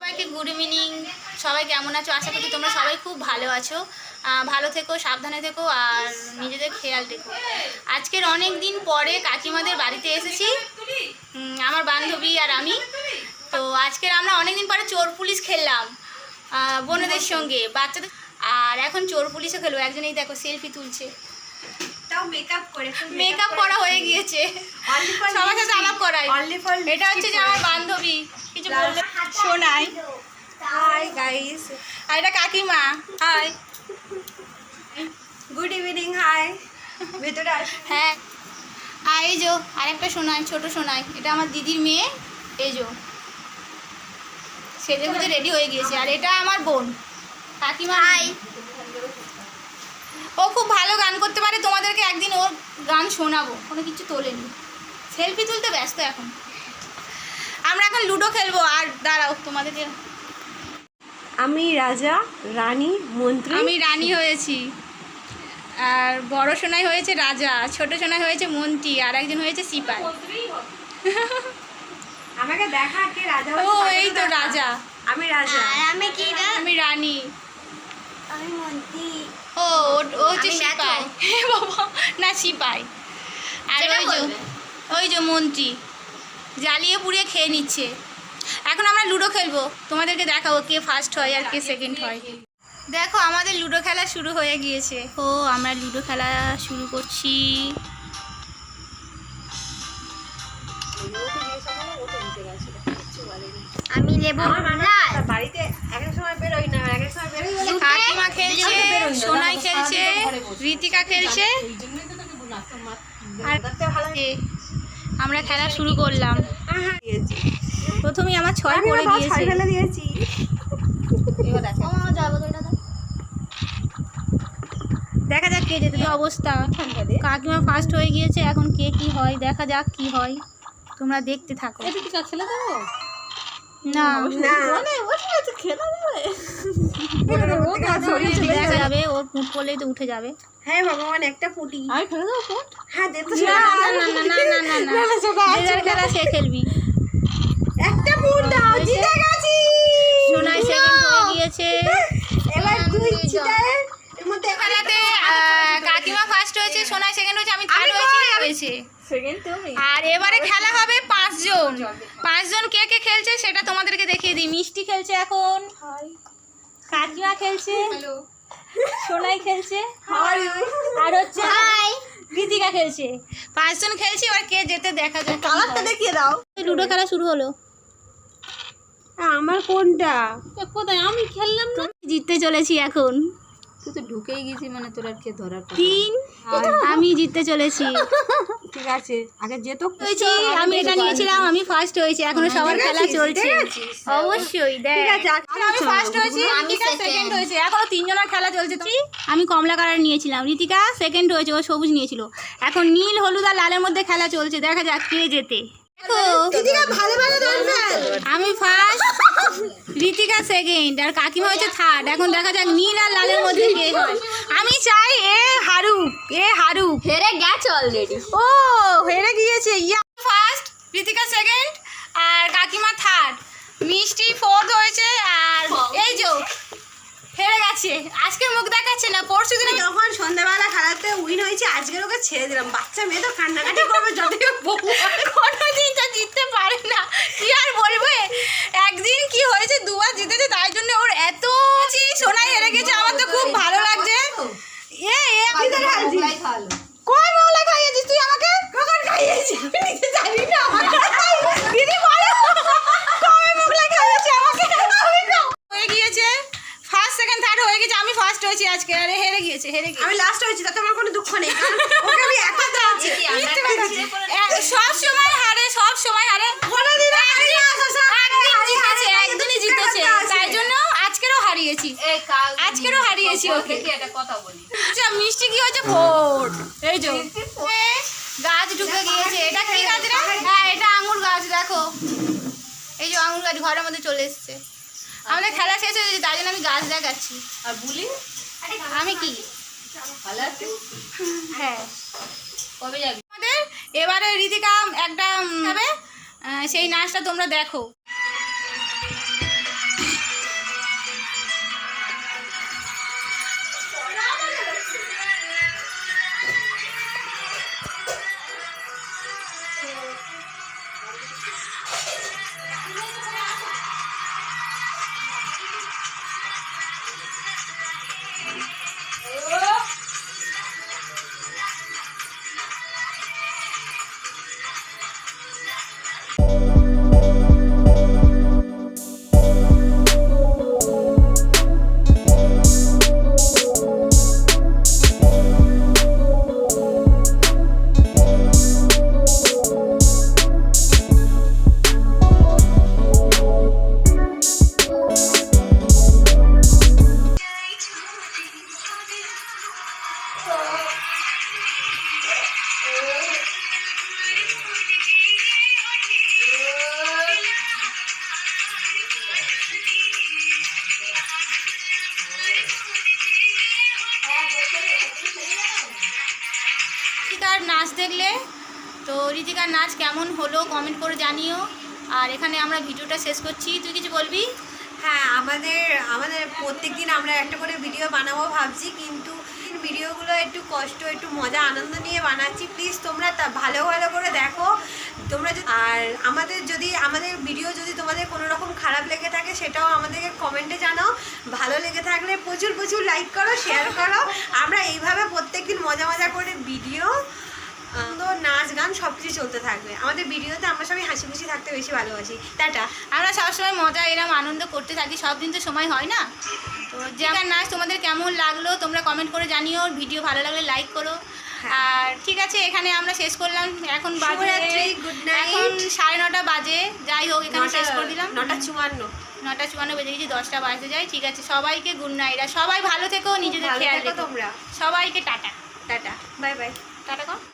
সবাইকে good evening. সবাই কেমন আছো? আশা করি তোমরা সবাই খুব ভালো আছো। ভালো থেকো, সাবধানে থেকো আর নিজেদের খেয়াল রেখো। আজকের অনেক দিন পরে কাকিমাদের বাড়িতে এসেছি, আমার বান্ধবী আর আমি। তো আজকের আমরা অনেক দিন পরে চোর পুলিশ খেললাম বোনেদের সঙ্গে, বাচ্চাদের। আর এখন চোর পুলিশও খেলবো। একজনেই দেখো সেলফি তুলছে, তাও মেকআপ করে, মেকআপ করা হয়ে গিয়েছে, সবার সাথে আলাপ করাই। এটা হচ্ছে যে আমার বান্ধবী, কিছু বললে শোনাই। হাই গাইস, আর এটা কাকিমা। High, good evening. হাই, ভেতরে আসুন। হ্যাঁ। আর এই যো আরেকটা শোনাই, ছোট শোনাই, এটা আমার দিদির মেয়ে। এই যো সেজে গুজে রেডি হয়ে গিয়েছে। আর এটা আমার বোন কাকিমা। হাই। ও খুব ভালো গান করতে পারে, তোমাদেরকে একদিন ওর গান শোনাবো। কোনো কিছু তোলেনি, সেলফি তুলতে ব্যস্ত এখন। আমরা এখন লুডো খেলবো। আর দাঁড়াও, তোমাদেরকে আমি রাজা, রানী, মন্ত্রী। আমি রানী হয়েছি, আর বড় সোনাই হয়েছে রাজা, ছোট সোনাই হয়েছে মন্ত্রী, আর একজন হয়েছে সিপাই। আমাকে দেখা কে রাজা ও এই তো রাজা। আমি রাজা। আর আমি কি? আমি রানী। আমি মন্ত্রী। ও ও হচ্ছে সিপাই। বাবা না, সিপাই। আর ওই যে মন্ত্রী জ্বালিয়ে পুড়িয়ে খেয়ে নিচ্ছে। এখন আমরা লুডো খেলবো, তোমাদেরকে দেখাবো কে ফার্স্ট হয় আর কে সেকেন্ড হয়। দেখো আমাদের লুডো খেলা শুরু হয়ে গিয়েছে। ও আমরা লুডো খেলা শুরু করছি। আমি নেব বাড়িতে একটা সময় বেরোই না, একটা সময় বেরোই। কাকিমা খেলছে, সোনাই খেলছে, ঋতিকা খেলছে। আর আমরা খেলা শুরু করলাম। প্রথমেই আমার 6 পড়ে গিয়েছে। দিয়েছি। দেখা যাক কে যেতে। কি অবস্থা, কাকিমা ফার্স্ট হয়ে গিয়েছে। এখন কে কি হয় দেখা যাক কি হয়, তোমরা দেখতে থাকো। খেলে দেবো না খেলা দেখা যাবে, ওর ফুট করলেই তো উঠে যাবে। হ্যাঁ ভগবান, একটা ফুটি। আমি খেলে দেবো ফুট? হ্যাঁ দে তো। খেলা সে খেলবি। একটা ফুট দাও, জিতে গেছি। সোনাই সেকেন্ড হয়ে গিয়েছে। এবার দুই চিটার এর মধ্যে খেলাতে কাকিমা ফার্স্ট হয়েছে, সোনাই সেকেন্ড হয়েছে, আমি থার্ড হয়েছে। সেকেন্ড তুমি। আর এবারে খেলা হবে 5 জন। 5 জন কে কে খেলছে সেটা তোমাদেরকে দেখিয়ে দিই। মিষ্টি খেলছে এখন, কাকিমা খেলছে, সোনাই খেলছে, আর হচ্ছে ঋতিকা খেলছে। 5 জন খেলছি, এবার কে যেতে দেখা যাক। কালারটা দেখিয়ে দাও। লুডো খেলা শুরু হলো। আমার কোনটা? কোথায় আমি খেললাম না, জিততে চলেছি এখন। তুই তো ঢুকেই গেছি, মানে তোর আর কে ধরার কথা। 3 আমি জিততে চলেছি। ঠিক আছে, আগে যেত হয়েছি, আমি এটা নিয়েছিলাম, আমি ফার্স্ট হয়েছি। এখনো সবার খেলা চলছে। অবশ্যই দেখ, ঠিক আছে, আমি ফার্স্ট হয়েছি, ঋতিকা সেকেন্ড হয়েছে। এখনো 3 জনের খেলা চলছে। আমি কমলা কালার নিয়েছিলাম, ঋতিকা সেকেন্ড হয়েছে, ও সবুজ নিয়েছিল। এখন নীল, হলুদ আর লালের মধ্যে খেলা চলছে, দেখা যাক কে জেতে। দেখো আমি ফার্স্ট, ঋতিকা সেকেন্ড, আর কাকিমা হচ্ছে থার্ড। এখন দেখা যাক নীল আর লালের মধ্যে কে হয়। আমি চাই এ হারুক, হেরে গেছে অলরেডি। ও হেরে গিয়েছে। ইয়া ফার্স্ট, ঋতিকা সেকেন্ড, আর কাকিমা থার্ড। মিষ্টি ফোর্থ হয়েছে। আর এই যে হেরে গেছে। আজকে মুখ দেখাচ্ছে না, পরশু দিনে যখন সন্ধ্যাবেলা খেলাতে উইন হয়েছে, আজকের ওকে ছেড়ে দিলাম। বাচ্চা মেয়ে তো কান্নাকাটি করবে যতই কোনোদিন তো জিততে পারে না। কি আর বলবো, একদিন কি হয়েছে, 2 বার জিতেছে, তাই জন্য ওর এত সোনাই হেরে গেছে। আমার তো খুব ভালো লাগছে। কয় মোগলাই খাইয়েছিস তুই আমাকে? কখন খাইয়েছি আমি নিজে জানি না। দিদি বলো কয় মোগলাই খাইয়েছে আমাকে? হয়ে গিয়েছে ফার্স্ট, সেকেন্ড, থার্ড হয়ে গেছে। আমি ফার্স্ট হয়েছি আজকে। আরে হেরে গিয়েছে। আমি লাস্ট হয়েছি, তাতে আমার কোনো দুঃখ নেই, কারণ ওকে আমি একা দিয়েছি। সব সময় হারে, সব সময় হারে। একদিনই জিতেছে, তাই জন্য আজকেরও হারিয়েছি। আজকেরও হারিয়েছি ওকে। একটা কথা বলি, আচ্ছা মিষ্টি কি হয়েছে? ফোর্থ। এই যে গাছ ঢুকে গিয়েছে। এটা কি গাছ রে? হ্যাঁ এটা আঙুর গাছ। দেখো এই যে আঙুর গাছ ঘরের মধ্যে চলে এসছে। আমাদের খেলা শেষ হয়ে গেছে, তাই জন্য আমি গাছ দেখাচ্ছি। আর বলি আমি কি ভালো আছি। হ্যাঁ কবে যাবি? আমাদের এবারে ঋতিকা একটা যাবে, সেই নাচটা তোমরা দেখো। নাচ দেখলে। তো ঋতিকার নাচ কেমন হলো কমেন্ট করে জানিও। আর এখানে আমরা ভিডিওটা শেষ করছি। তুই কিছু বলবি? হ্যাঁ, আমাদের প্রত্যেক দিন আমরা একটা করে ভিডিও বানাবো ভাবছি, কিন্তু ভিডিওগুলো একটু কষ্ট, একটু মজা আনন্দ নিয়ে বানাচ্ছি। প্লিজ তোমরা তা ভালো করে দেখো। তোমরা আর আমাদের ভিডিও যদি তোমাদের কোনো রকম খারাপ লেগে থাকে সেটাও আমাদেরকে কমেন্টে জানাও। ভালো লেগে থাকলে প্রচুর লাইক করো, শেয়ার করো। আমরা এইভাবে প্রত্যেকদিন মজা করে ভিডিও, নাচ গান সব কিছু চলতে থাকবে। আমাদের ভিডিওতে আমরা সবাই হাসি খুশি থাকতে বেশি ভালোবাসি। টাটা। আমরা সবসময় মজা এরম আনন্দ করতে থাকি, সব দিন তো সময় হয় না। তো যে নাচ তোমাদের কেমন লাগলো তোমরা কমেন্ট করে জানিও। ভিডিও ভালো লাগলে লাইক করো। আর ঠিক আছে, এখানে আমরা শেষ করলাম। এখন বাজে গুড নাইট। এখন 9:30 বাজে। যাই হোক, এখানে শেষ করে দিলাম। 9:54 বেজে গেছি, 10টা বাজতে যায়। ঠিক আছে, সবাইকে গুড নাইট। আর সবাই ভালো থেকো, নিজেদের ভালো খেয়াল থেকো রেখো। তোমরা। সবাইকে tata. Tata, bye bye. Tata কর।